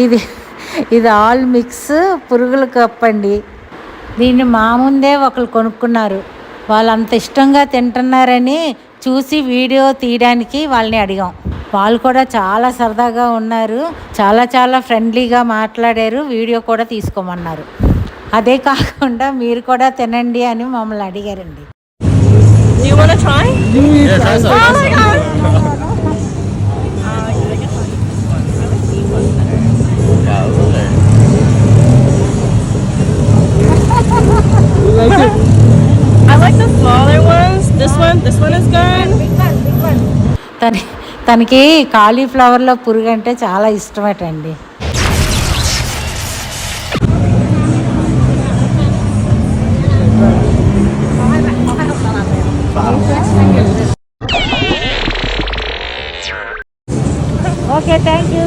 ఇది ఇది all mix పురుగుల కప్పండి. దీన్ని మా ముందే ఒకరు కొనుక్కున్నారు. వాళ్ళు అంత ఇష్టంగా తింటున్నారని చూసి వీడియో తీయడానికి వాళ్ళని అడిగాం. వాళ్ళు కూడా చాలా సరదాగా ఉన్నారు, చాలా ఫ్రెండ్లీగా మాట్లాడారు, వీడియో కూడా తీసుకోమన్నారు. అదే కాకుండా మీరు కూడా తినండి అని మమ్మల్ని అడిగారండి. Do you want to try? Yeah, try some. Oh my god! Yeah, over there. I like the smaller ones. This one is good. తనకి కాలీఫ్లవర్లో పురుగు అంటే చాలా ఇష్టమటండి. Okay, thank you.